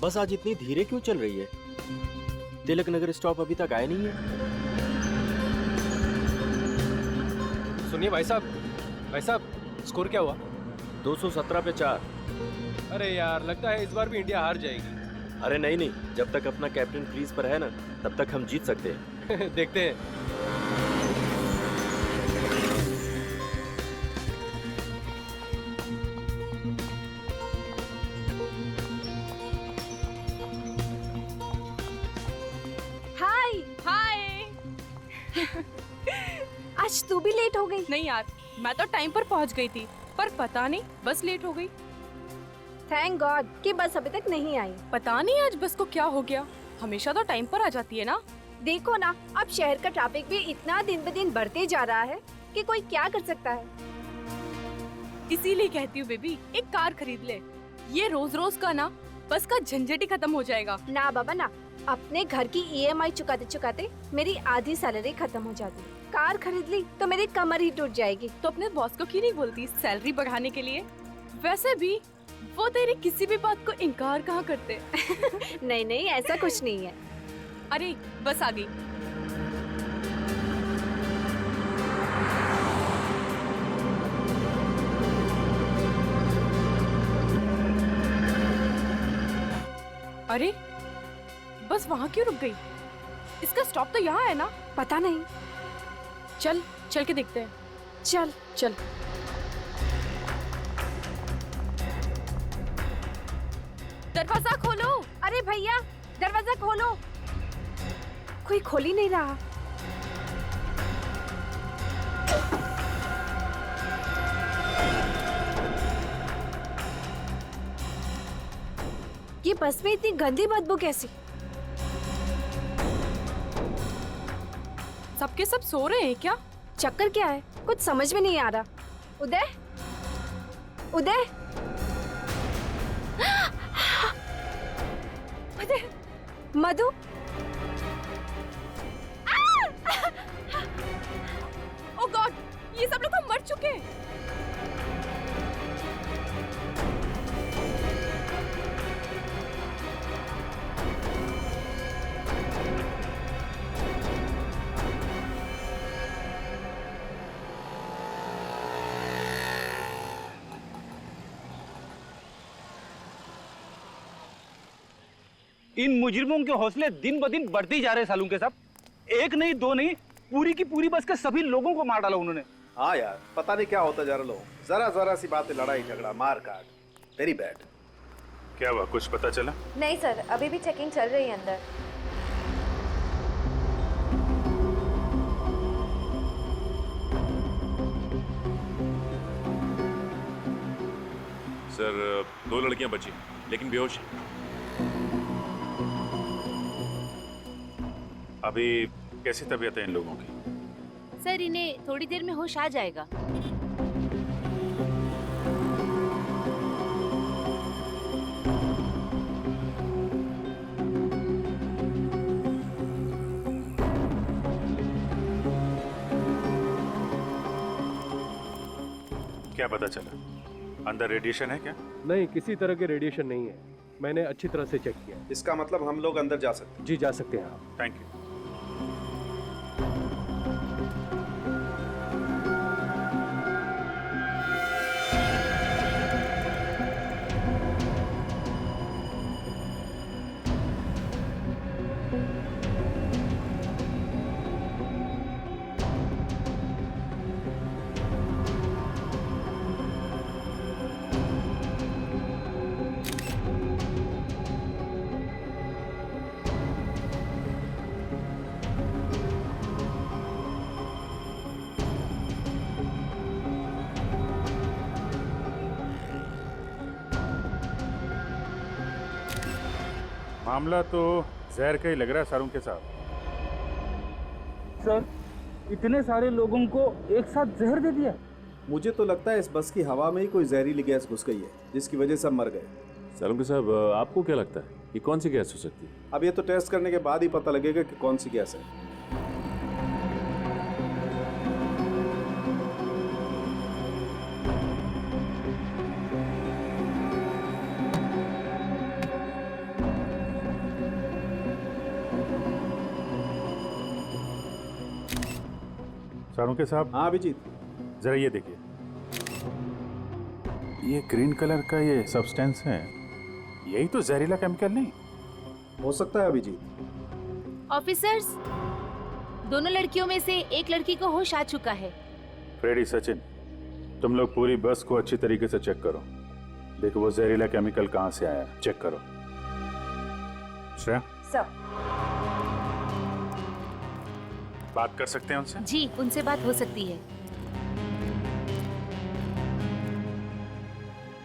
बस आज इतनी धीरे क्यों चल रही है? तिलक नगर स्टॉप अभी तक आया नहीं है। सुनिए भाई साहब, स्कोर क्या हुआ? 217 पे 4। अरे यार, लगता है इस बार भी इंडिया हार जाएगी। अरे नहीं नहीं, जब तक अपना कैप्टन क्रीज पर है ना, तब तक हम जीत सकते हैं। देखते हैं। हाय हाय। आज तू भी लेट हो गई। नहीं यार, मैं तो टाइम पर पहुंच गई थी, पर पता नहीं बस लेट हो गई। थैंक गॉड कि बस अभी तक नहीं आई। पता नहीं आज बस को क्या हो गया, हमेशा तो टाइम पर आ जाती है ना। देखो ना, अब शहर का ट्रैफिक भी इतना दिन ब दिन बढ़ते जा रहा है कि कोई क्या कर सकता है। इसीलिए कहती हूँ बेबी, एक कार खरीद ले। ये रोज रोज का ना बस का झंझट ही खत्म हो जाएगा। ना बाबा ना, अपने घर की EMI चुकाते चुकाते मेरी आधी सैलरी खत्म हो जाती। कार खरीद ली तो मेरी कमर ही टूट जाएगी। तो अपने बॉस को क्यों नहीं बोलती सैलरी बढ़ाने के लिए? वैसे भी वो तेरी किसी भी बात को इनकार कहाँ करते। नहीं नहीं, ऐसा कुछ नहीं है। अरे बस आ गई। अरे बस वहाँ क्यों रुक गई? इसका स्टॉप तो यहाँ है ना? पता नहीं, चल चल के देखते हैं। चल चल। दरवाजा खोलो। अरे भैया, दरवाजा खोलो। कोई खोल ही नहीं रहा। ये बस में इतनी गंदी बदबू कैसी? सबके सब सो रहे हैं क्या? चक्कर क्या है, कुछ समझ में नहीं आ रहा। उदय, उदय, उदय, मधु। ओह गॉड, ये सब लोग तो मर चुके हैं। इन मुजरिमों के हौसले दिन ब दिन बढ़ते ही जा रहे हैं सालून के साहब। एक नहीं, दो नहीं, पूरी की पूरी बस के सभी लोगों को मार डाला उन्होंने। हाँ यार, पता नहीं क्या होता जा रहा लोग। जरा जरा सी बातें, लड़ाई झगड़ा, मार काट, वेरी बैड। क्या हुआ, कुछ पता चला? नहीं सर, अभी भी चेकिंग चल रही है अंदर। सर, 2 लड़कियां बची लेकिन बेहोश हैं। अभी कैसी तबीयत है इन लोगों की? सर, इन्हें थोड़ी देर में होश आ जाएगा। क्या पता चला? अंदर रेडिएशन है क्या? नहीं, किसी तरह के रेडिएशन नहीं है। मैंने अच्छी तरह से चेक किया। इसका मतलब हम लोग अंदर जा सकते हैं? जी जा सकते हैं आप। Thank you. मामला तो जहर का ही लग रहा है सारुण के साथ। सर, इतने सारे लोगों को एक साथ जहर दे दिया। मुझे तो लगता है इस बस की हवा में ही कोई जहरीली गैस घुस गई है, जिसकी वजह से सब मर गए। सारुण साहब, आपको क्या लगता है ये कौन सी गैस हो सकती है? अब ये तो टेस्ट करने के बाद ही पता लगेगा कि कौन सी गैस है। सारुंके साहब, हाँ अभिजीत, जरा ये देखिए, ये ग्रीन कलर का ये सब्सटेंस है, यही तो जहरीला केमिकल नहीं? हो सकता है अभिजीत। ऑफिसर्स, दोनों लड़कियों में से एक लड़की को होश आ चुका है। फ्रेडी, सचिन, तुम लोग पूरी बस को अच्छी तरीके से चेक करो। देखो वो जहरीला केमिकल कहाँ से आया, चेक करो। श्रेया, सर। बात कर सकते हैं उनसे? जी, उनसे बात हो सकती है।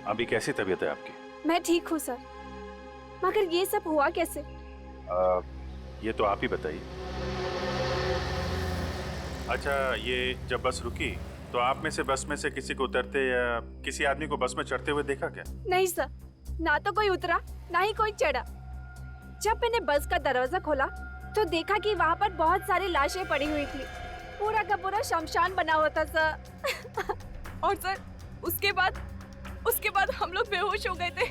अभी कैसी तबीयत है आपकी? मैं ठीक हूँ सर, मगर ये सब हुआ कैसे? ये तो आप ही बताइए। अच्छा, ये जब बस रुकी तो आप में से बस में से किसी को उतरते या किसी आदमी को बस में चढ़ते हुए देखा क्या? नहीं सर, ना तो कोई उतरा ना ही कोई चढ़ा। जब मैंने बस का दरवाजा खोला तो देखा कि वहाँ पर बहुत सारी लाशें पड़ी हुई थी। पूरा का पूरा शमशान बना हुआ था सर। और सर उसके बाद हम लोग बेहोश हो गए थे।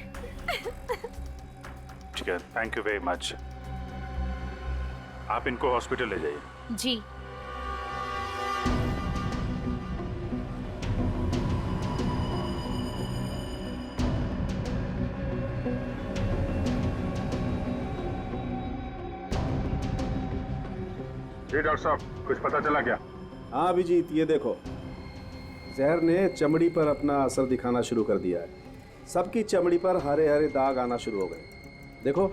ठीक है, थैंक यू वेरी मच। आप इनको हॉस्पिटल ले जाइए। जी। जी डॉक्टर साहब, कुछ पता चला क्या? हाँ अभिजीत, ये देखो, जहर ने चमड़ी पर अपना असर दिखाना शुरू कर दिया है। सबकी चमड़ी पर हरे हरे दाग आना शुरू हो गए। देखो,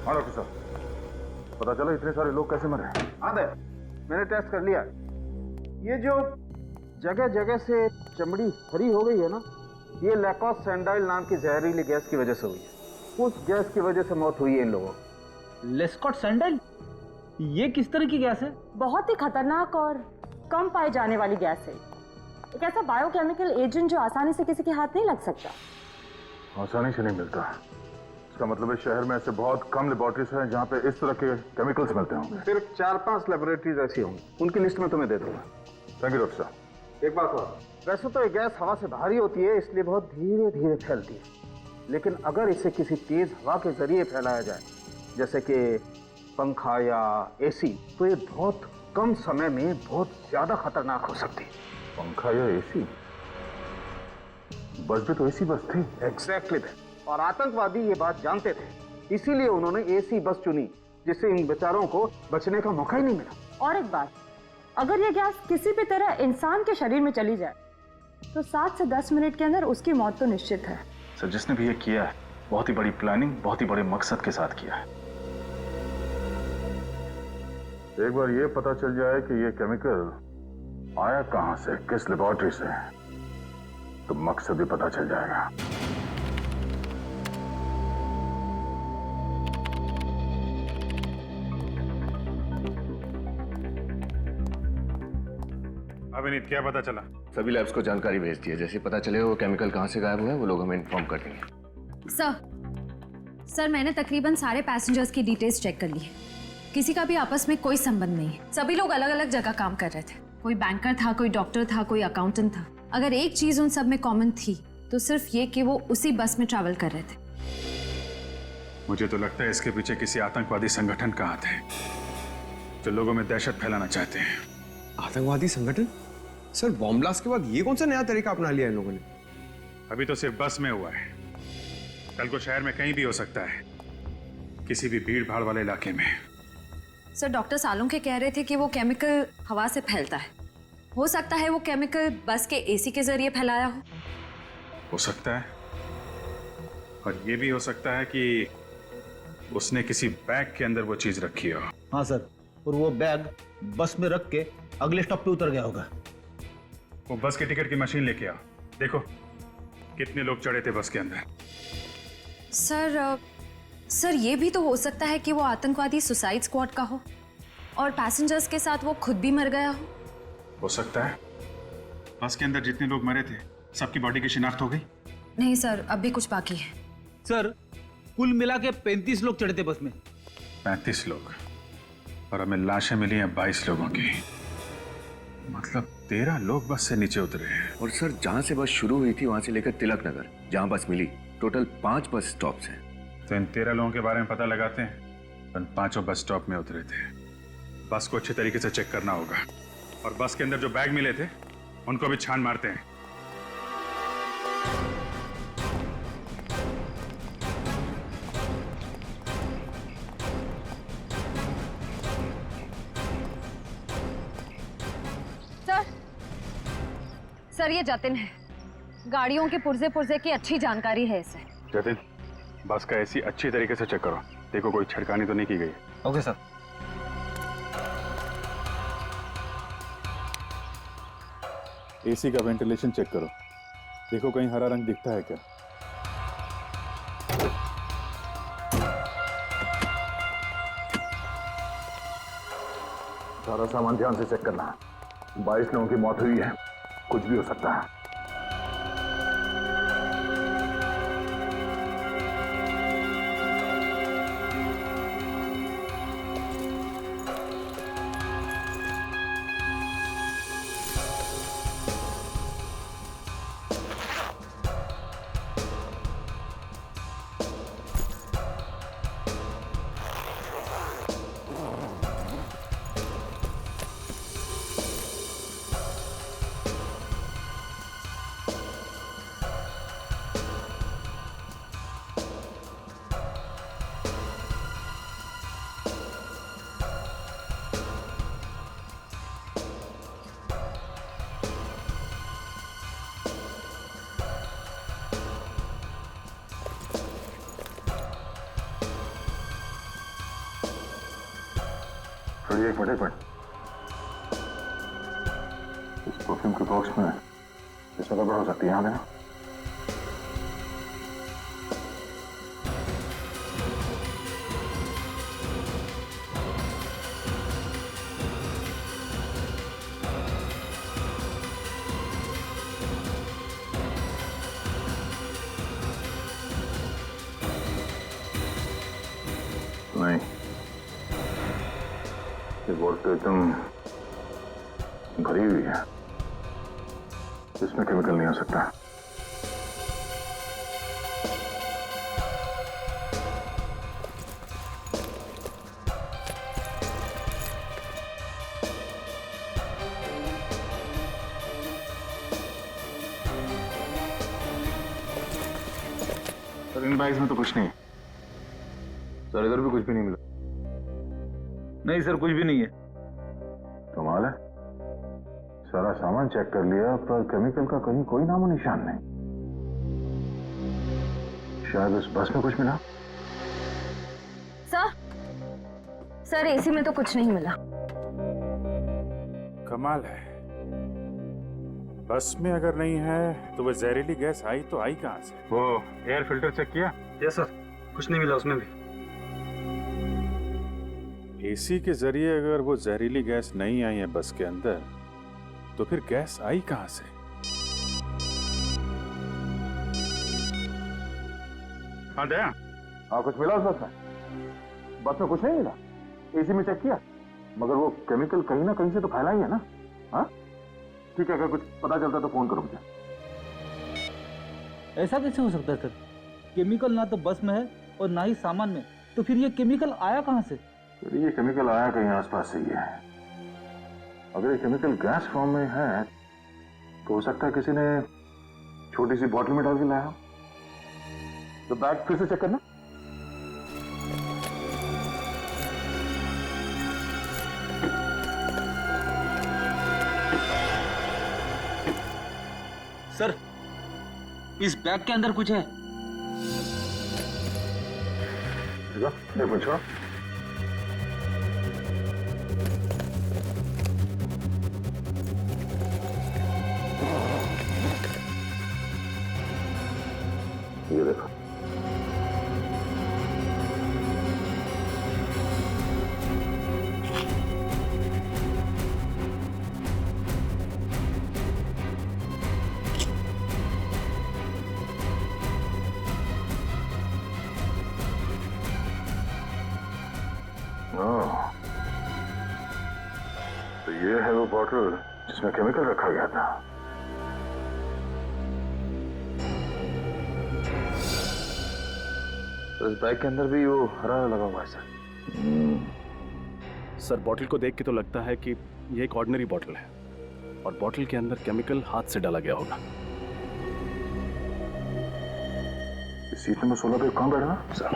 हाँ डॉक्टर साहब, पता चला इतने सारे लोग कैसे मरे? हाँ दे, मैंने टेस्ट कर लिया। ये जो जगह जगह से चमड़ी हरी हो गई है ना, ये लैकोस सैंडाइल नाम की जहरीली गैस की वजह से हुई है। उस गैस की वजह से मौत हुई है इन लोगों की। लेस्कॉट सैंडल, ये किस तरह की गैस है? बहुत ही खतरनाक और कम पाई जाने वाली गैस है। एक ऐसा बायोकेमिकल एजेंट जो आसानी से किसी के हाथ नहीं लग सकता। आसानी से नहीं मिलता? इसका मतलब है शहर में ऐसे बहुत कम लेबोरेटरीज हैं जहाँ पे इस तरह के केमिकल्स मिलते होंगे। सिर्फ 4-5 लेबोरेटरीज ऐसी होंगी, उनकी लिस्ट में तुम्हें दे दूंगा। थैंक यू डॉक्टर साहब। एक बात और, वैसे तो ये गैस हवा से भारी होती है, इसलिए बहुत धीरे धीरे फैलती है। लेकिन अगर इसे किसी तेज हवा के जरिए फैलाया जाए, जैसे कि पंखा या एसी, तो ये बहुत कम समय में बहुत ज्यादा खतरनाक हो सकती है। पंखा या एसी? बस भी तो एसी बस थी। एग्जैक्टली। और आतंकवादी ये बात जानते थे, इसीलिए उन्होंने एसी बस चुनी, जिससे इन बेचारों को बचने का मौका ही नहीं मिला। और एक बात, अगर ये गैस किसी भी तरह इंसान के शरीर में चली जाए तो 7 से 10 मिनट के अंदर उसकी मौत तो निश्चित है। सर, जिसने भी ये किया है बहुत ही बड़ी प्लानिंग, बहुत ही बड़े मकसद के साथ किया है। एक बार ये पता चल जाए कि ये केमिकल आया कहां से, किस लेबोरेटरी से, तो मकसद भी पता चल जाएगा। अभिनीत, क्या पता चला? सभी लैब्स को जानकारी भेज दी है, जैसे पता चले वो केमिकल कहां से गायब हुआ है वो लोग हमें इन्फॉर्म कर देंगे। सर, मैंने तकरीबन सारे पैसेंजर्स की डिटेल्स चेक कर ली है। किसी का भी आपस में कोई संबंध नहीं है। सभी लोग अलग अलग जगह काम कर रहे थे। कोई बैंकर था, कोई डॉक्टर था, कोई अकाउंटेंट था। अगर एक चीज उन सब में कॉमन थी तो सिर्फ ये कि वो उसी बस में ट्रैवल कर रहे थे। मुझे तो लगता है इसके पीछे किसी आतंकवादी संगठन का हाथ है जो लोगों में दहशत फैलाना चाहते हैं। आतंकवादी संगठन? सर, बॉम्ब ब्लास्ट के बाद ये कौन सा नया तरीका अपना लिया इन लोगों ने? अभी तो सिर्फ बस में हुआ है, कल को शहर में कहीं भी हो सकता है, किसी भी भीड़ भाड़ वाले इलाके में। सर, डॉक्टर सालुंके कह रहे थे कि वो केमिकल हवा से फैलता है। हो सकता है वो केमिकल बस के एसी के जरिए फैलाया हो सकता है, और ये भी हो सकता है कि उसने किसी बैग के अंदर वो चीज रखी हो। हाँ सर, और वो बैग बस में रख के अगले स्टॉप पे उतर गया होगा। वो बस के टिकट की मशीन लेके आओ, देखो कितने लोग चढ़े थे बस के अंदर। सर, ये भी तो हो सकता है कि वो आतंकवादी सुसाइड स्क्वाड का हो और पैसेंजर्स के साथ वो खुद भी मर गया हो सकता है। बस के अंदर जितने लोग मरे थे सबकी बॉडी की शिनाख्त हो गई? नहीं सर, अब भी कुछ बाकी है। सर, कुल मिला के 35 लोग चढ़े थे बस में। 35 लोग, और हमें लाशें मिली हैं 22 लोगों की। मतलब 13 लोग बस से नीचे उतरे हैं। और सर, जहां से बस शुरू हुई थी वहां से लेकर तिलक नगर जहां बस मिली, टोटल 5 बस स्टॉप्स हैं। तो इन 13 लोगों के बारे में पता लगाते हैं। उन 5 बस स्टॉप में उतरे थे। बस को अच्छे तरीके से चेक करना होगा, और बस के अंदर जो बैग मिले थे उनको भी छान मारते हैं। सर ये जतिन है, गाड़ियों के पुर्जे पुर्जे की अच्छी जानकारी है इसे। जतिन, बस का एसी अच्छी तरीके से चेक करो, देखो कोई छिड़कानी तो नहीं की गई। Okay sir. एसी का वेंटिलेशन चेक करो, देखो कहीं हरा रंग दिखता है क्या। सारा सामान ध्यान से चेक करना। 22 लोगों की मौत हुई है, कुछ भी हो सकता है। एक मिनट, इस परफ्यूम के बॉक्स में ऐसा गड़बड़ हो सकती है। यहाँ देना। नहीं, ये बोर्ड तो एकदम भरी हुई है, इसमें केमिकल नहीं हो सकता। सर, इन बैग्स में तो कुछ नहीं। सर, इधर भी कुछ भी नहीं मिला। नहीं सर, कुछ भी नहीं है। कमाल है, सारा सामान चेक कर लिया पर केमिकल का कहीं कोई नामो निशान नहीं। शायद उस बस में कुछ मिला। सर एसी में तो कुछ नहीं मिला। कमाल है, बस में अगर नहीं है तो वो जहरीली गैस आई तो आई कहां से? वो एयर फिल्टर चेक किया? यस सर, कुछ नहीं मिला उसमें भी। एसी के जरिए अगर वो जहरीली गैस नहीं आई है बस के अंदर, तो फिर गैस आई कहां से? हाँ दया, हाँ कुछ मिला उस बस में? बस में कुछ नहीं मिला। एसी में चेक किया, मगर वो केमिकल कहीं ना कहीं से तो फैला ही है ना। हाँ ठीक है, अगर कुछ पता चलता तो फोन करो मुझे। ऐसा कैसे हो सकता है सर? केमिकल ना तो बस में है और ना ही सामान में, तो फिर ये केमिकल आया कहां से? ये केमिकल आया कहीं आसपास से ही है। अगर ये केमिकल गैस फॉर्म में है तो हो सकता है किसी ने छोटी सी बॉटल में डाल के लाया। तो बैग फिर से चेक करना। सर, इस बैग के अंदर कुछ है। एक मिनट छोड़ो। ये देखो, है वो बॉटल जिसमें केमिकल रखा गया था? तो इस बैग के अंदर भी वो हरा लगा हुआ है सर। सर बॉटल को देख के तो लगता है कि ये एक ऑर्डिनरी बॉटल है और बॉटल के अंदर केमिकल हाथ से डाला गया होगा। सीट नंबर 16 पे कौन बैठा सर?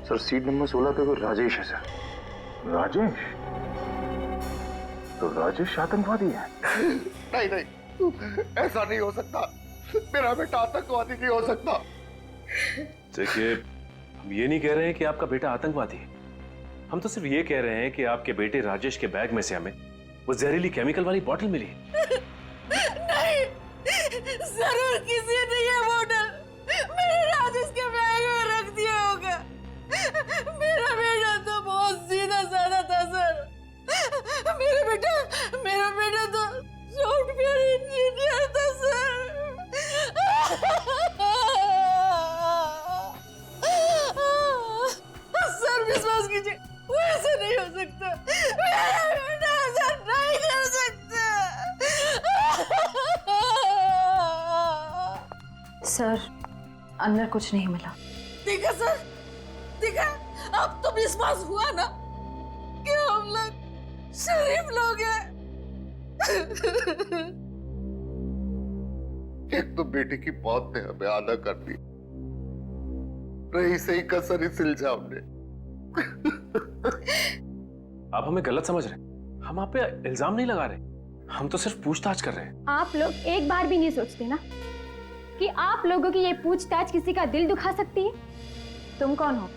सर सीट नंबर 16 पे वो राजेश है सर। राजेश? तो राजेश आतंकवादी है? नहीं नहीं, ऐसा नहीं हो सकता। मेरा बेटा आतंकवादी नहीं हो सकता। देखिए, हम ये नहीं कह रहे हैं कि आपका बेटा आतंकवादी है। हम तो सिर्फ ये कह रहे हैं कि आपके बेटे राजेश के बैग में से हमें वो जहरीली केमिकल वाली बोतल मिली। नहीं, जरूर किसी ने ये बोतल मेरे राजेश के बैग में रख दिया होगा। मेरा बेटा तो बहुत सीधा साधा था सर। मेरा बेटा तो सॉफ्टवेयर इंजीनियर था सर। सर विश्वास कीजिए, वो ऐसा नहीं हो सकता। मेरा बेटा ऐसा नहीं कर सकता। सर अंदर कुछ नहीं मिला। देखा सर, देखा, अब तो विश्वास हुआ ना कि हम लोग शरीफ लोग हैं। एक तो बेटे की मौत ने हमें आधा कर दी, रही सही कसर इस इल्जाम ने। आप हमें गलत समझ रहे हैं। हम आप पे इल्जाम नहीं लगा रहे, हम तो सिर्फ पूछताछ कर रहे हैं। आप लोग एक बार भी नहीं सोचते ना कि आप लोगों की ये पूछताछ किसी का दिल दुखा सकती है? तुम कौन हो?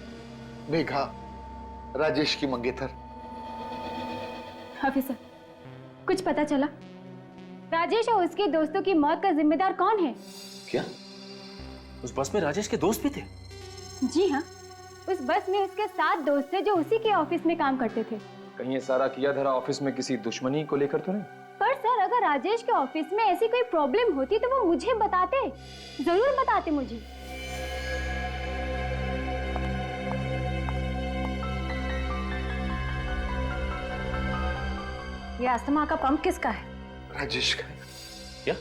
मेघा, राजेश की मंगेतर। ऑफिसर, कुछ पता चला? राजेश और उसके दोस्तों की मौत का जिम्मेदार कौन है? क्या उस बस में राजेश के दोस्त भी थे? जी हाँ, उस बस में उसके 7 दोस्त थे जो उसी के ऑफिस में काम करते थे। कहीं ये सारा किया धरा ऑफिस में किसी दुश्मनी को लेकर तो नहीं? पर सर, अगर राजेश के ऑफिस में ऐसी कोई प्रॉब्लम होती तो वो मुझे बताते, जरूर बताते मुझे। ये अस्थमा का पंप किसका है? राजेश का। क्या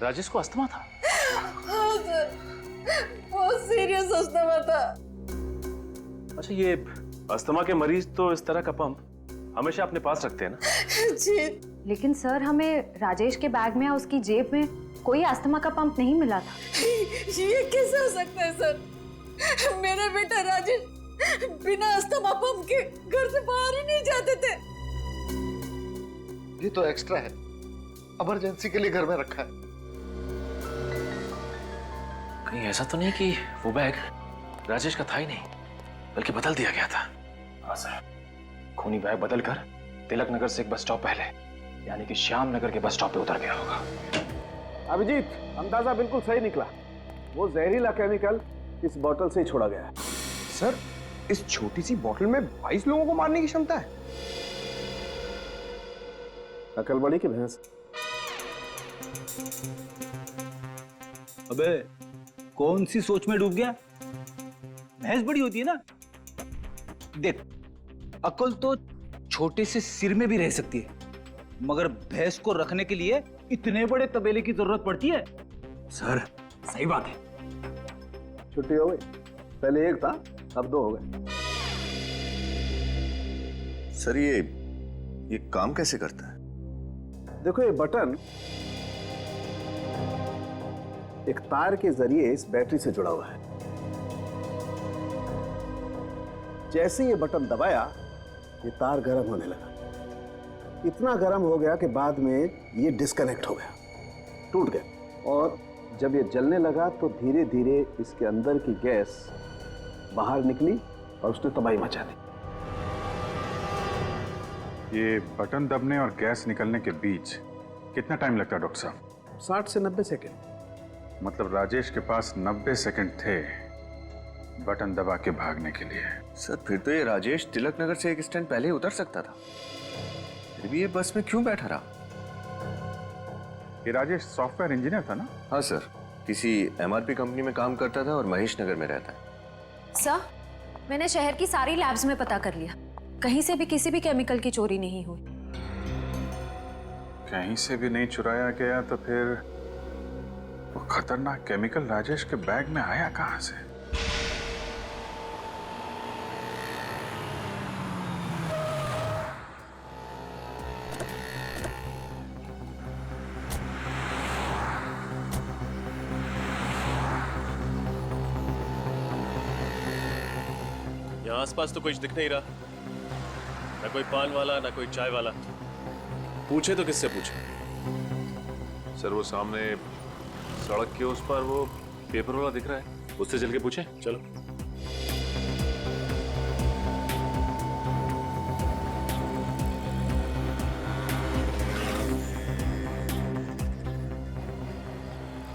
राजेश को अस्थमा था? हाँ सर, बहुत सीरियस अस्थमा था। अच्छा, ये अस्थमा के मरीज तो इस तरह का पंप हमेशा अपने पास रखते हैं ना? जी। लेकिन सर हमें राजेश के बैग में या उसकी जेब में कोई अस्थमा का पंप नहीं मिला था। ये कैसे हो सकता है सर? मेरा बेटा राजेश बिना अस्थमा पंप के घर से बाहर ही नहीं जाते थे। ये तो एक्स्ट्रा है, इमरजेंसी के लिए घर में रखा है। कहीं ऐसा तो नहीं कि वो बैग राजेश का था ही नहीं, बल्कि बदल दिया गया था? हाँ सर, खूनी बैग बदल कर तिलक नगर से एक बस स्टॉप पहले, यानी कि श्याम नगर के बस स्टॉप पे उतर गया होगा। अभिजीत, अंदाजा बिल्कुल सही निकला। वो जहरीला केमिकल इस बोतल से ही छोड़ा गया है। सर, इस छोटी सी बोतल में 22 लोगों को मारने की क्षमता है। अकल बड़ी की भैंस। अबे कौन सी सोच में डूब गया? भैंस बड़ी होती है ना। देख, अकल तो छोटे से सिर में भी रह सकती है, मगर भैंस को रखने के लिए इतने बड़े तबेले की जरूरत पड़ती है। सर सही बात है। छुट्टी हो गई, पहले एक था अब 2 हो गए। सर ये काम कैसे करता है? देखो, ये बटन एक तार के जरिए इस बैटरी से जुड़ा हुआ है। जैसे ये बटन दबाया, ये तार गर्म होने लगा। इतना गर्म हो गया कि बाद में ये डिस्कनेक्ट हो गया, टूट गया। और जब ये जलने लगा तो धीरे धीरे इसके अंदर की गैस बाहर निकली और उसने तबाही मचा दी। ये बटन दबने और गैस निकलने के बीच कितना टाइम लगता है डॉक्टर साहब? 60 से 90 सेकेंड। मतलब राजेश के पास 90 सेकंड थे बटन दबा के भागने के लिए। सर फिर तो ये राजेश तिलक नगर से एक स्टैंड पहले ही उतर सकता था, फिर भी ये बस में क्यों बैठा रहा? ये राजेश सॉफ्टवेयर इंजीनियर था ना? हाँ सर, किसी MRP कंपनी में काम करता था और महेश नगर में रहता है। सर, मैंने शहर की सारी लैब्स में पता कर लिया, कहीं से भी किसी भी केमिकल की चोरी नहीं हुई। कहीं से भी नहीं चुराया गया तो फिर वो खतरनाक केमिकल राजेश के बैग में आया कहां से? यहाँ आसपास तो कुछ दिख नहीं रहा, ना कोई पान वाला ना कोई चाय वाला। पूछे तो किससे पूछे? सर वो सामने सड़क के उस पर वो पेपर वाला दिख रहा है, उससे चल के पूछे। चलो।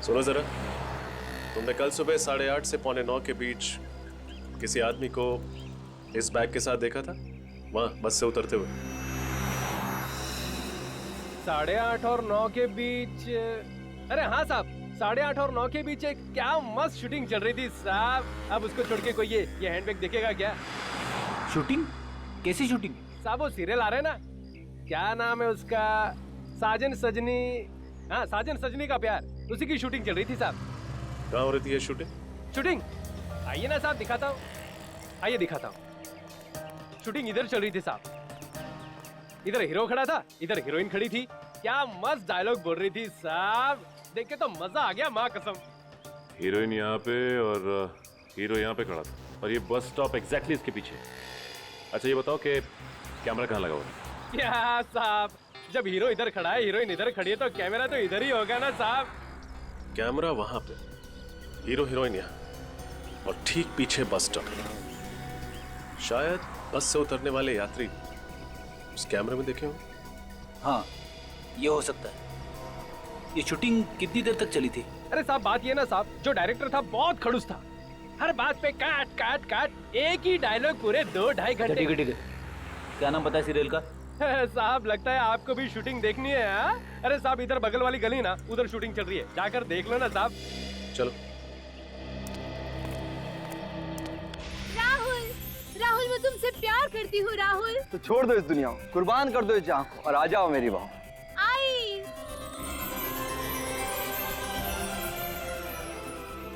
सुनो जरा, तुमने कल सुबह 8:30 से 8:45 के बीच किसी आदमी को इस बैग के साथ देखा था वहां बस से उतरते हुए? 8:30 और 9 के बीच? अरे हाँ साहब, 8:30 और 9 के बीच एक क्या मस्त शूटिंग चल रही थी साहब। अब उसको छोड़ के कोई ये हैंडबैग देखेगा क्या? शूटिंग? कैसी शूटिंग? साहब वो सीरियल आ रहा है ना, क्या नाम है उसका, साजन सजनी। हाँ, साजन सजनी का प्यार, उसी की शूटिंग चल रही थी साहब। कहाँ हो रही थी ये शूटिंग? शूटिंग आइए ना साहब, दिखाता हूँ, आइए दिखाता हूँ। शूटिंग इधर चल रही थी साहब, इधर हीरो खड़ा था, इधर हीरोइन खड़ी थी। क्या मस्त डायलॉग बोल रही थी साहब, देख के तो मजा आ गया माँ कसम। हीरोइन यहाँ पे और हीरो यहाँ पे खड़ा था, और ये बस स्टॉप एग्जैक्टली इसके पीछे। अच्छा ये बताओ कि कैमरा कहाँ लगा हुआ है? क्या साहब, जब हीरो इधर खड़ा है, हीरोइन इधर खड़ी है, तो कैमरा तो इधर ही होगा ना साहब। कैमरा वहां पे, हीरो हीरोइन यहाँ, और ठीक पीछे बस स्टॉप। शायद बस से उतरने वाले यात्री उस कैमरे में देखे हों। हाँ, ये हो सकता है। ये शूटिंग कितनी देर तक चली थी? अरे साहब बात ये ना साहब, जो डायरेक्टर था बहुत खड़ूस था, हर बात पे काट काट काट, एक ही डायलॉग पूरे 2-2.5 घंटे। ठीक है ठीक है, क्या नाम पता है सीरियल का? साहब लगता है आपको भी शूटिंग देखनी है। हाँ? अरे साहब इधर बगल वाली गली ना, उधर शूटिंग चल रही है, जाकर देख लो ना साहब। चलो। राहुल, राहुल मैं तुमसे प्यार करती हूँ राहुल। तो छोड़ दो इस दुनिया को, कुर्बान कर दो इस जान को और आ जाओ मेरी बाहों। आई।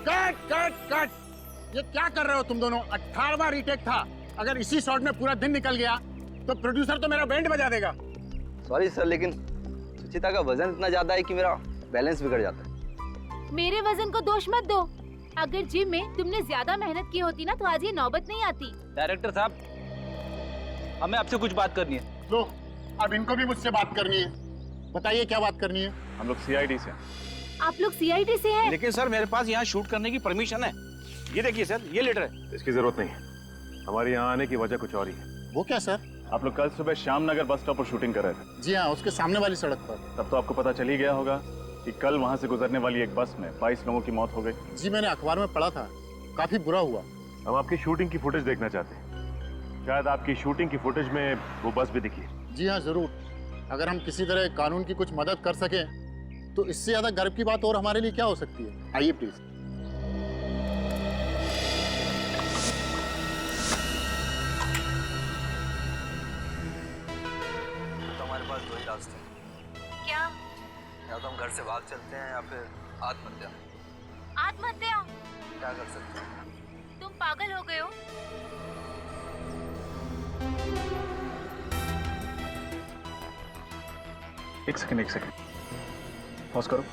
कट कट कट, ये क्या कर रहे हो तुम दोनों? 18वां रीटेक था, अगर इसी शॉट में पूरा दिन निकल गया तो प्रोड्यूसर तो मेरा बैंड बजा देगा। सॉरी सर, लेकिन सुचिता का वजन इतना ज्यादा है कि मेरा बैलेंस बिगड़ जाता है। मेरे वजन को दोष मत दो, अगर जिम में तुमने ज्यादा मेहनत की होती ना तो आज ये नौबत नहीं आती। डायरेक्टर साहब, हमें आपसे कुछ बात करनी है। लो, अब इनको भी मुझसे बात करनी है। बताइए क्या बात करनी है? हम लोग सीआईडी से। आप लोग सीआईडी से हैं? लेकिन सर मेरे पास यहाँ शूट करने की परमिशन है। ये देखिए सर, ये लेटर है। इसकी जरूरत नहीं है, हमारे यहाँ आने की वजह कुछ और ही है। वो क्या सर? आप लोग कल सुबह श्यामनगर बस स्टॉप पर शूटिंग कर रहे थे। जी हाँ, उसके सामने वाली सड़क पर। तब तो आपको पता चल ही गया होगा कि कल वहां से गुजरने वाली एक बस में 22 लोगों की मौत हो गई। जी मैंने अखबार में पढ़ा था, काफी बुरा हुआ। हम आपकी शूटिंग की फुटेज देखना चाहते हैं, शायद आपकी शूटिंग की फुटेज में वो बस भी दिखी। जी हाँ जरूर, अगर हम किसी तरह कानून की कुछ मदद कर सकें तो इससे ज्यादा गर्व की बात और हमारे लिए क्या हो सकती है। आइए प्लीज। हमारे पास दो ही रास्ते हैं, क्या? या तो हम घर से भाग चलते हैं या फिर आत्महत्या। आत्महत्या? क्या कर सकते हैं? तुम पागल हो गए हो? एक सेकंड पॉज करो।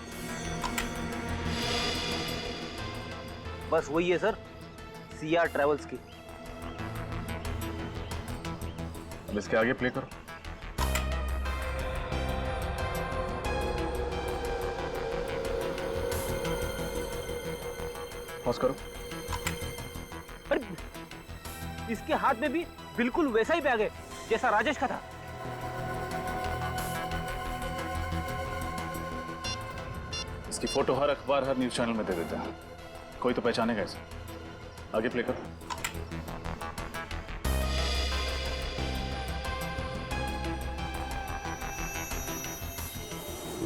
बस वही है सर, सीआर ट्रेवल्स की। अब इसके आगे प्ले करो। पॉज करो। अरे इसके हाथ में भी बिल्कुल वैसा ही बैग है जैसा राजेश का था। इसकी फोटो हर अखबार, हर न्यूज चैनल में दे देते हैं, कोई तो पहचानेगा इसे। आगे प्ले करो।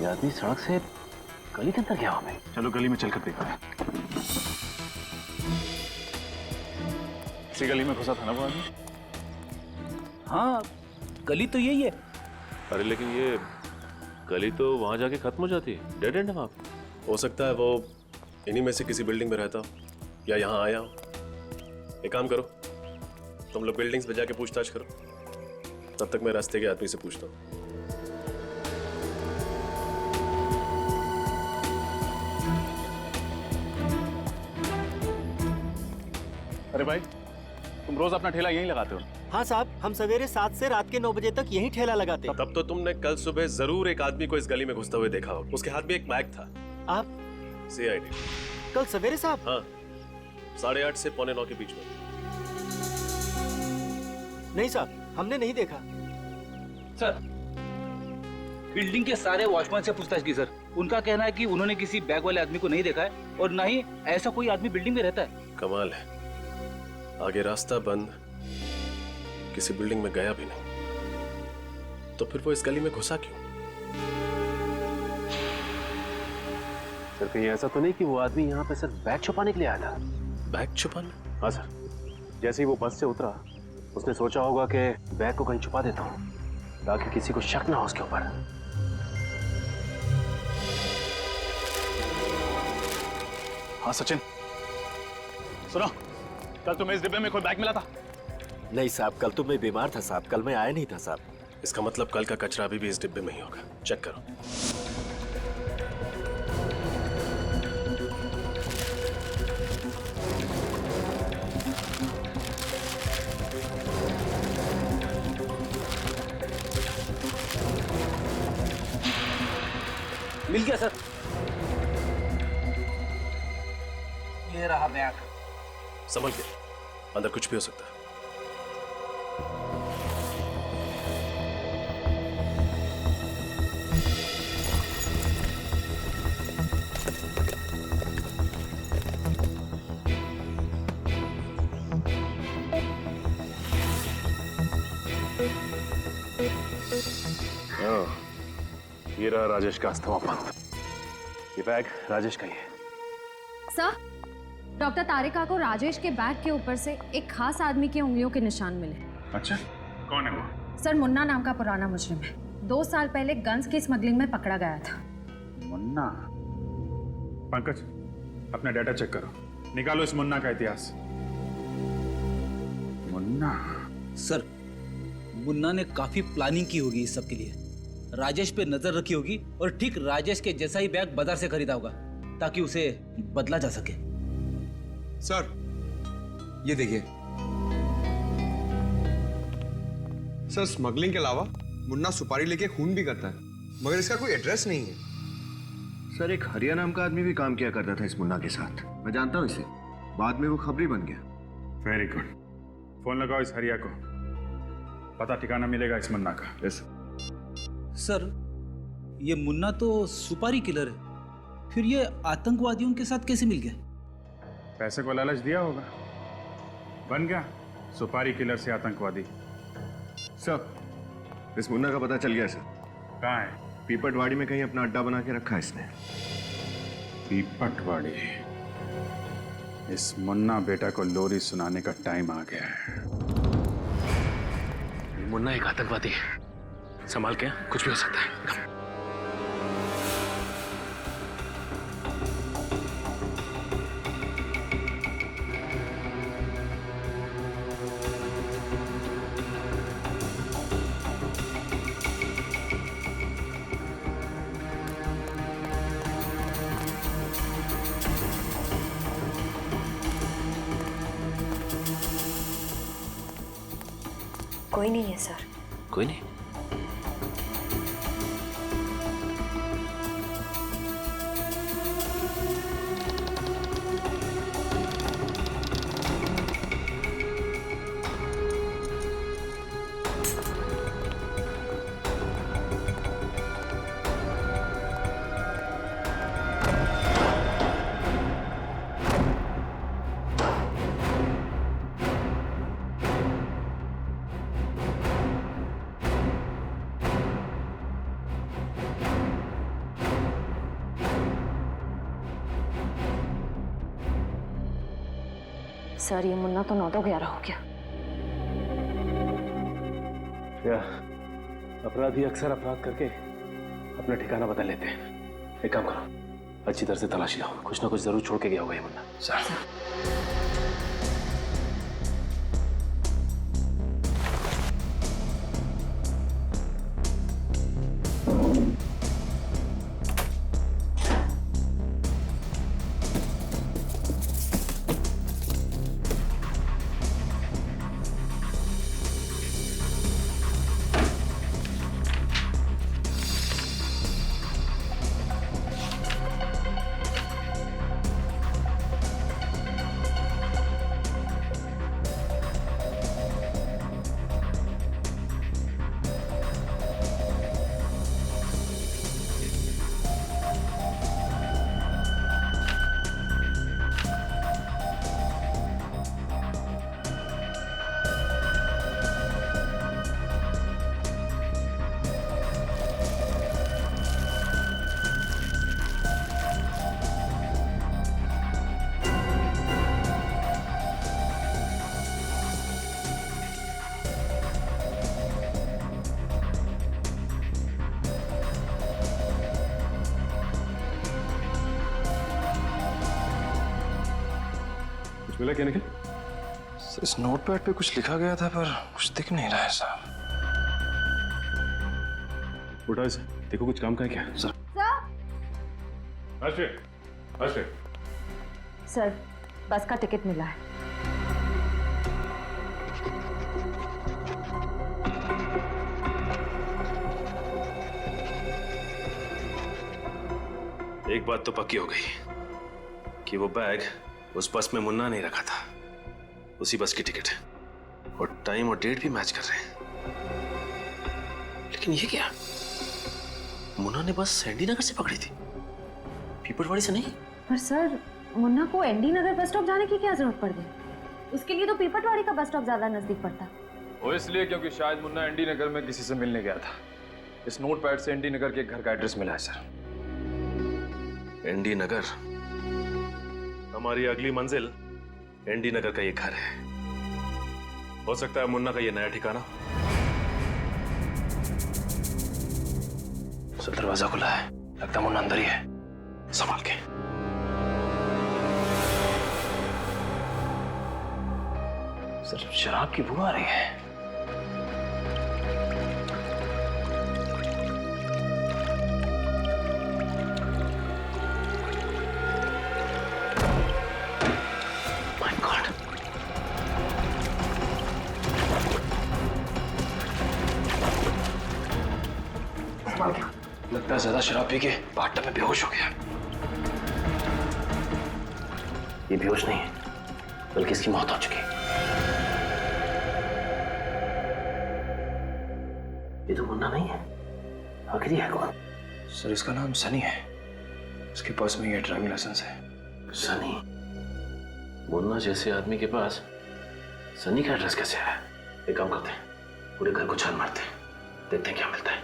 ये आदमी सड़क से गली के अंदर गया हमें। चलो गली में चलकर देखा है। इसी गली में घुसा था ना वो आदमी? हाँ, गली तो यही है। अरे लेकिन ये गली तो वहां जाके खत्म हो जाती है, डेड एंड है वहां। हो सकता है वो इन्हीं में से किसी बिल्डिंग में रहता हो या यहाँ आया हो। एक काम करो, तुम लोग बिल्डिंग्स पे जाके पूछताछ करो, तब तक मैं रास्ते के आदमी से पूछता हूँ। अरे भाई, तुम रोज अपना ठेला यहीं लगाते हो? हाँ साहब, हम सवेरे 7 से रात के 9 बजे तक यहीं ठेला लगाते। तब तो तुमने कल सुबह जरूर एक आदमी को इस गली में घुसते हुए देखा हो। उसके हाथ में एक बैग था। आप CID। कल सवेरे साहब? हाँ, 8:30 से 8:45 के बीच में। नहीं साहब, हमने नहीं देखा। सर, बिल्डिंग के सारे वॉचमैन से पूछताछ की सर। उनका कहना है कि उन्होंने किसी बैग वाले आदमी को नहीं देखा है और ना ही ऐसा कोई आदमी बिल्डिंग में रहता है। कमाल है, आगे रास्ता बंद, किसी बिल्डिंग में गया भी नहीं, तो फिर वो इस गली में घुसा क्यों? सर कहीं ऐसा तो नहीं कि वो आदमी यहाँ पे सिर्फ बैग छुपाने के लिए आया था? बैग छुपाने? हाँ सर, जैसे ही वो बस से उतरा उसने सोचा होगा कि बैग को कहीं छुपा देता हूँ ताकि किसी को शक ना हो उसके ऊपर। हाँ सचिन, सुनो, कल तुम्हें इस डिब्बे में कोई बैग मिला था? नहीं साहब, कल तो मैं बीमार था साहब, कल मैं आया नहीं था साहब। इसका मतलब कल का कचरा अभी भी इस डिब्बे में ही होगा। चेक करो। मिल गया सर। ये रहा बैग। संभल के, अंदर कुछ भी हो सकता है। ये रहा राजेश का अस्थमा पंथ। ये बैग राजेश का ही है। सर, डॉक्टर तारिका को राजेश के बैग के ऊपर से एक खास आदमी की उंगलियों के निशान मिले। अच्छा, कौन है वो? सर, मुन्ना नाम का पुराना मुजरिम है। 2 साल पहले गन्स की स्मगलिंग में पकड़ा गया था। मुन्ना? पंकज, अपना डाटा चेक करो, निकालो इस मुन्ना का इतिहास। मुन्ना? सर, मुन्ना ने काफी प्लानिंग की होगी इस सब के लिए। राजेश पे नजर रखी होगी और ठीक राजेश के जैसा ही बैग बाजार से खरीदा होगा ताकि उसे बदला जा सके। सर, ये देखिए। सर, स्मगलिंग के अलावा मुन्ना सुपारी लेके खून भी करता है, मगर इसका कोई एड्रेस नहीं है। सर, एक हरिया नाम का आदमी भी काम किया करता था इस मुन्ना के साथ। मैं जानता हूँ इसे, बाद में वो खबरी बन गया। वेरी गुड, फोन लगाओ इस हरिया को, पता ठिकाना मिलेगा इस मुन्ना का। यस सर, ये मुन्ना तो सुपारी किलर है, फिर ये आतंकवादियों के साथ कैसे मिल गया? पैसे को लालच दिया होगा, बन गया सुपारी किलर से आतंकवादी। सर, इस मुन्ना का पता चल गया सर। कहाँ है? पीपटवाड़ी में कहीं अपना अड्डा बना के रखा है इसने। पीपटवाड़ी? इस मुन्ना बेटा को लोरी सुनाने का टाइम आ गया है। मुन्ना एक आतंकवादी है, संभाल के, कुछ भी हो सकता है। कोई नहीं है सर। कोई नहीं? सर ये मुन्ना तो 9-11 हो गया। क्या अपराधी अक्सर अपराध करके अपना ठिकाना बदल लेते हैं। एक काम करो, अच्छी तरह से तलाशी लो, कुछ ना कुछ जरूर छोड़ के गया होगा ये मुन्ना। सर मिला क्या निखिल? इस नोटपैड पे कुछ लिखा गया था पर कुछ दिख नहीं रहा है साहब। उठाओ इसे, देखो कुछ काम का है क्या? सर सर बस का टिकट मिला है। एक बात तो पक्की हो गई कि वो बैग उस बस में मुन्ना नहीं रखा था, उसी बस की टिकट है और टाइम और डेट भी मैच कर रहे हैं। लेकिन ये क्या, मुन्ना ने बस एनडी नगर से पकड़ी थी, पीपलवाड़ी से नहीं। पर सर मुन्ना को एनडी नगर बस स्टॉप जाने की क्या जरूरत पड़ गई? उसके लिए तो पीपलवाड़ी का बस स्टॉप ज्यादा नजदीक पड़ता। वो इसलिए क्योंकि शायद मुन्ना एनडी नगर में किसी से मिलने गया था। इस नोटपैड से एनडी नगर के घर का एड्रेस मिला है सर। एनडी नगर, हमारी अगली मंजिल एनडी नगर का ये घर है। हो सकता है मुन्ना का ये नया ठिकाना। सर दरवाजा खुला है, लगता है मुन्ना अंदर ही है, संभाल के। सर शराब की बू आ रही है। लगता है ज्यादा शराब पी के बाथटब में बेहोश हो गया। ये बेहोश नहीं है, बल्कि इसकी मौत हो चुकी है। ये तो मुन्ना नहीं है, आखिर ये है कौन? सर इसका नाम सनी है, इसके पास में ये ड्राइविंग लाइसेंस है। सनी? मुन्ना जैसे आदमी के पास सनी का एड्रेस कैसे आया? एक काम करते हैं, पूरे घर को छान मारते हैं, देखते हैं क्या मिलता है।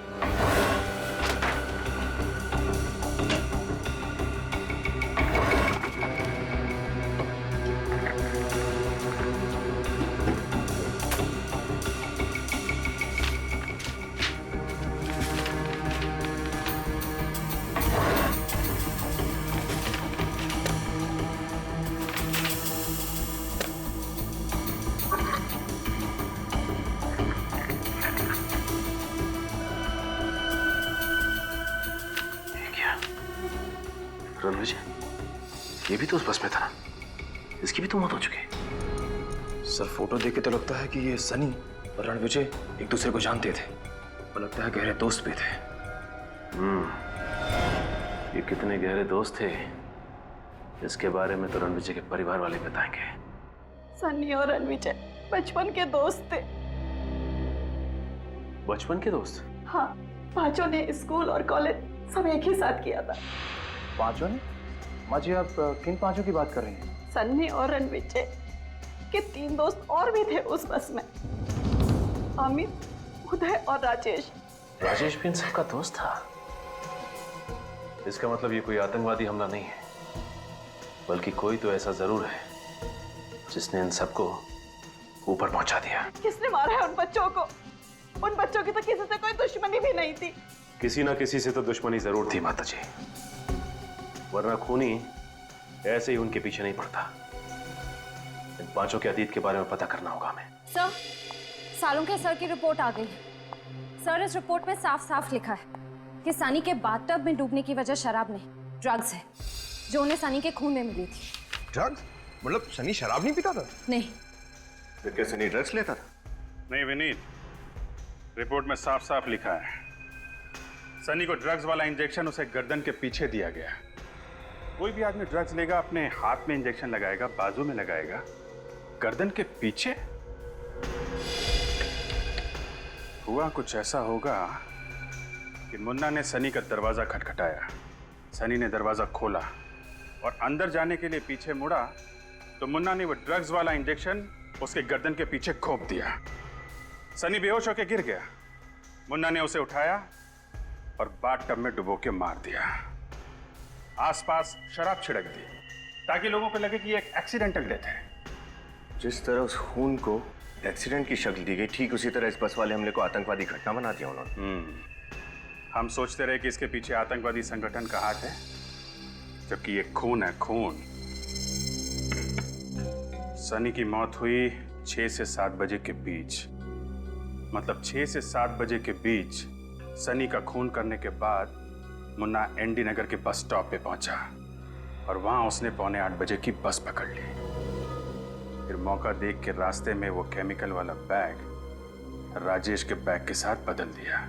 रणविजय, ये भी तो उस बस में था, इसकी भी तो मौत हो चुकी है। सर फोटो देख के तो लगता है कि ये सनी और रणविजय एक दूसरे को जानते थे और लगता है गहरे दोस्त भी थे। ये कितने गहरे दोस्त थे, इसके बारे में तो रणविजय के परिवार वाले बताएंगे। सनी और रणविजय बचपन के दोस्त थे। बचपन के दोस्त? हाँ, पांचों ने स्कूल और कॉलेज सब एक ही साथ किया था। पांचों ने? माँ जी आप किन पांचों की बात कर रही हैं? सन्नी और रणविजय के 3 दोस्त और भी थे उस बस में, अमित, उदय और राजेश। राजेश भी इन सबका दोस्त था? इसका मतलब ये कोई आतंकवादी हमला नहीं है, बल्कि कोई तो ऐसा जरूर है जिसने इन सबको ऊपर पहुंचा दिया। किसने मारा है उन बच्चों को? उन बच्चों की तो किसी से कोई दुश्मनी भी नहीं थी। किसी ना किसी से तो दुश्मनी जरूर थी माता जी, वरना खूनी ऐसे ही उनके पीछे नहीं पड़ता। इन पांचों के अतीत के बारे में पता करना होगा हमें। सर, सालुंखे सर की रिपोर्ट आ गई। सर, इस रिपोर्ट में साफ साफ लिखा है कि सनी के बाथटब में डूबने की वजह शराब नहीं, ड्रग्स है, जो उन्हें सनी के खून में मिली थी। ड्रग्स? मतलब सनी शराब नहीं पीता था? नहीं। फिर क्या सनी ड्रग्स लेता था? नहीं विनीत, रिपोर्ट में साफ साफ लिखा है सनी को ड्रग्स वाला इंजेक्शन उसे गर्दन के पीछे दिया गया। कोई भी आदमी ड्रग्स लेगा अपने हाथ में इंजेक्शन लगाएगा, बाजू में लगाएगा, गर्दन के पीछे? हुआ कुछ ऐसा होगा कि मुन्ना ने सनी का दरवाजा खटखटाया, सनी ने दरवाजा खोला और अंदर जाने के लिए पीछे मुड़ा तो मुन्ना ने वो ड्रग्स वाला इंजेक्शन उसके गर्दन के पीछे घोंप दिया। सनी बेहोश होकर गिर गया। मुन्ना ने उसे उठाया और बाथटब में डुबो के मार दिया। आसपास शराब छिड़क दी ताकि लोगों को लगे कि ये एक एक्सीडेंटल डेथ है। जिस तरह उस खून को एक्सीडेंट की शक्ल दी गई, ठीक उसी तरह इस बस वाले हमले को आतंकवादी घटना बना दिया उन्होंने। हम सोचते रहे कि इसके पीछे आतंकवादी संगठन का हाथ है, जबकि ये खून है, खून। सनी की मौत हुई 6 से 7 बजे के बीच, मतलब 6 से 7 बजे के बीच सनी का खून करने के बाद मुन्ना एनडी नगर के बस स्टॉप पे पहुंचा और वहां उसने 7:45 बजे की बस पकड़ ली। फिर मौका देख के रास्ते में वो केमिकल वाला बैग राजेश के बैग के साथ बदल दिया।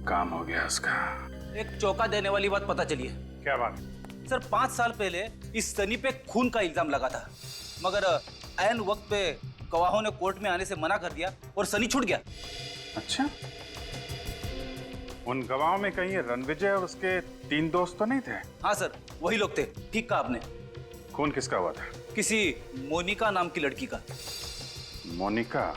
काम हो गया उसका। एक चौंका देने वाली बात पता चली है। क्या बात? सर, 5 साल पहले इस सनी पे खून का इल्जाम लगा था, मगर ऐन वक्त पे गवाहों ने कोर्ट में आने से मना कर दिया और सनी छूट गया। अच्छा, उन गवाहों में कहीं रणविजय और उसके 3 दोस्त तो नहीं थे? हाँ सर, वही लोग थे। ठीक कहा आपने। खून किसका हुआ था? किसी मोनिका नाम की लड़की का। मोनिका?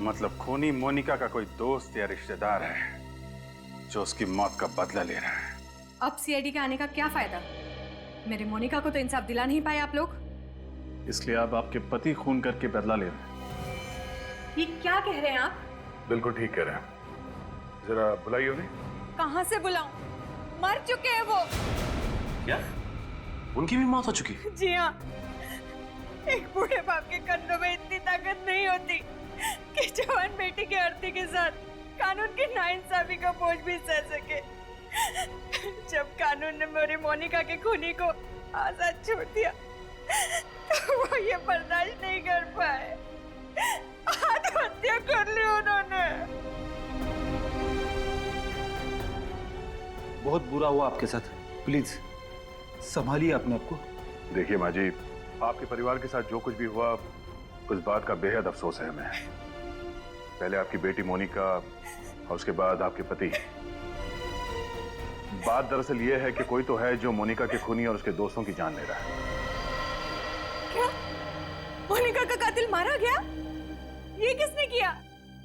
मतलब खूनी मोनिका का कोई दोस्त या रिश्तेदार है जो उसकी मौत का बदला ले रहा है। अब सीआईडी के आने का क्या फायदा? मेरी मोनिका को तो इंसाफ दिला नहीं पाए आप लोग। इसलिए आप आपके पति खून करके बदला ले रहे हैं। ये क्या कह रहे हैं आप? बिल्कुल ठीक कह रहे हैं। जरा बुलाइए उन्हें। कहाँ से बुलाऊं? मर चुके हैं वो। क्या? उनकी भी मौत हो चुकी? जी हाँ। एक बूढ़े बाप के कंधों में इतनी ताकत नहीं होती कि जवान बेटी की आरती के साथ कानून की नाइंसाफी का बोझ भी सह सके। जब कानून ने मेरी मोनिका के खूनी को आजाद छोड़ दिया तो वो ये बर्दाश्त नहीं कर पाए, आत्महत्या कर ली उन्होंने। बहुत बुरा हुआ आपके साथ, प्लीज संभालिए अपने आप को। देखिए माँ जी, आपके परिवार के साथ जो कुछ भी हुआ उस बात का बेहद अफसोस है हमें। पहले आपकी बेटी मोनिका और उसके बाद आपके पति। बात दरअसल ये है कि कोई तो है जो मोनिका के खूनी और उसके दोस्तों की जान ले रहा है। क्या? मोनिका का कातिल मारा गया? ये किसने किया?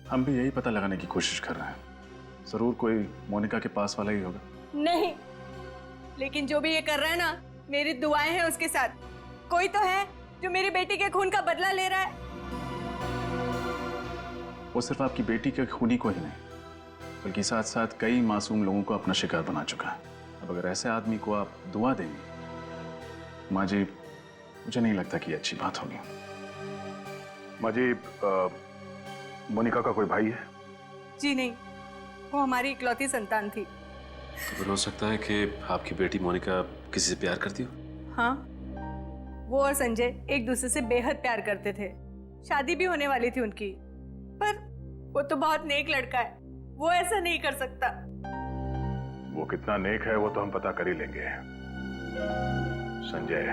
हम भी यही पता लगाने की कोशिश कर रहे हैं। जरूर कोई मोनिका के पास वाला ही होगा। नहीं, लेकिन जो भी ये कर रहा है ना, मेरी दुआएं हैं उसके साथ। कोई तो है जो मेरी बेटी के खून का बदला ले रहा है। वो सिर्फ आपकी बेटी के खूनी को ही नहीं, बल्कि साथ साथ कई मासूम लोगों को अपना शिकार बना चुका है। अब अगर ऐसे आदमी को आप दुआ देंगे, माँ जी, मुझे नहीं लगता कि अच्छी बात होगी। माँ जी, मोनिका का कोई भाई है? जी नहीं, वो हमारी इकलौती संतान थी। तो फिर हो सकता है कि आपकी बेटी मोनिका किसी से प्यार करती हो? हाँ, वो और संजय एक दूसरे से बेहद प्यार करते थे। शादी भी होने वाली थी उनकी, पर वो तो बहुत नेक लड़का है, वो ऐसा नहीं कर सकता। वो कितना नेक है वो तो हम पता कर ही लेंगे। संजय,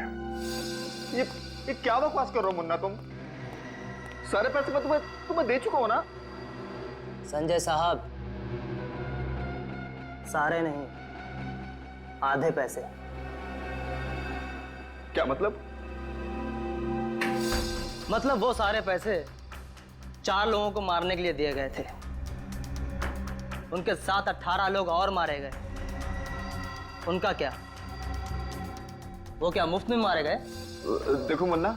ये क्या बकवास कर रहे हो मुन्ना तुम? सारे पैसे मैं तुम्हें दे चुका हूं ना। संजय साहब, सारे नहीं, आधे पैसे। क्या मतलब? मतलब वो सारे पैसे 4 लोगों को मारने के लिए दिए गए थे। उनके साथ 18 लोग और मारे गए। उनका क्या? वो क्या मुफ्त में मारे गए? देखो मुन्ना,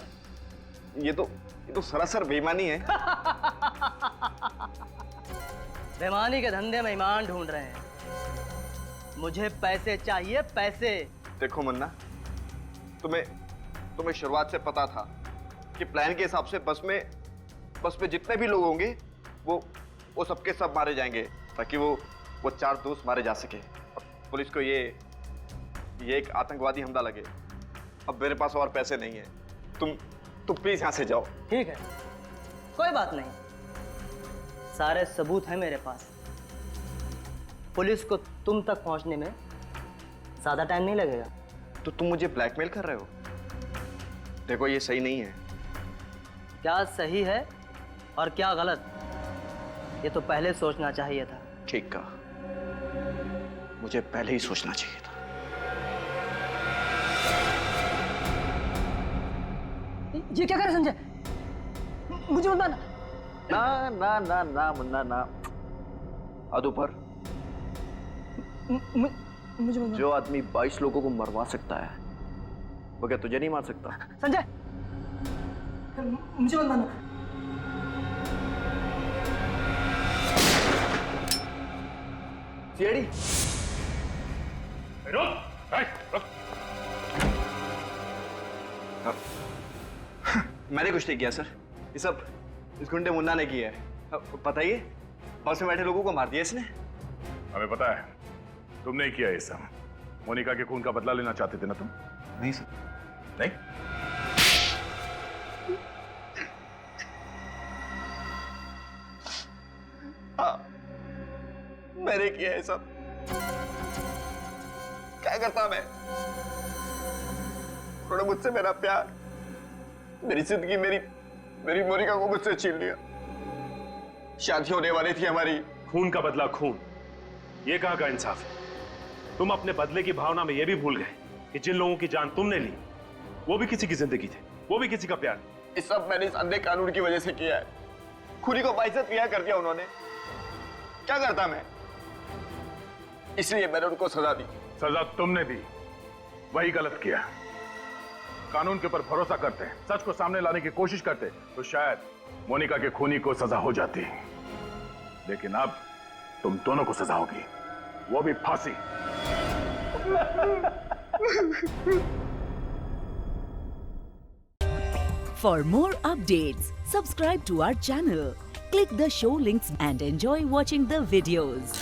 ये तो सरासर बेईमानी है। बेईमानी के धंधे में ईमान ढूंढ रहे हैं। मुझे पैसे चाहिए, पैसे। देखो मुन्ना, तुम्हें शुरुआत से पता था कि प्लान के हिसाब से बस में जितने भी लोग होंगे वो सबके सब मारे जाएंगे, ताकि वो 4 दोस्त मारे जा सके। अब पुलिस को ये एक आतंकवादी हमला लगे। अब मेरे पास और पैसे नहीं है, तुम प्लीज यहां से जाओ। ठीक है, कोई बात नहीं, सारे सबूत हैं मेरे पास। पुलिस को तुम तक पहुंचने में ज्यादा टाइम नहीं लगेगा। तो तुम मुझे ब्लैकमेल कर रहे हो? देखो ये सही नहीं है। क्या सही है और क्या गलत, ये तो पहले सोचना चाहिए था। ठीक कहा, मुझे पहले ही सोचना चाहिए था। ये क्या करे संजय? मुझे मत मारना। ना ना ना ना मुन्ना ना, अदू पर मुझे मत। जो आदमी 22 लोगों को मरवा सकता है वो क्या तुझे नहीं मार सकता? संजय, मुझे मत मारना। सीआईडी, मैंने कुछ नहीं किया सर, ये सब इस गुंडे मुन्ना ने किया है। बताइए, बस में बैठे लोगों को मार दिया इसने। हमें पता है तुमने ही किया ये सब। मोनिका के खून का बदला लेना चाहते थे ना तुम? नहीं सर। नहीं? हाँ, मैंने किया है सब। क्या करता मैं? उन्होंने मुझसे मेरा प्यार, मेरी जिंदगी, मेरी मोनिका को मुझसे छीन लिया। शादी होने वाली थी हमारी। खून का बदला खून, ये कहाँ का इंसाफ है? तुम अपने बदले की भावना में यह भी भूल गए कि जिन लोगों की जान तुमने ली वो भी किसी की जिंदगी थी, वो भी किसी का प्यार। ये सब मैंने इस अंधे कानून की वजह से किया है। खुदी को बाइज्जत किया कर दिया उन्होंने। क्या करता मैं? इसलिए मैंने उनको सजा दी। सजा तुमने दी, वही गलत किया। कानून के ऊपर भरोसा करते, सच को सामने लाने की कोशिश करते तो शायद मोनिका के खूनी को सजा हो जाती, लेकिन अब तुम दोनों को सजा होगी, वो भी फांसी। For more updates, subscribe to our channel, click the show links and enjoy watching the videos.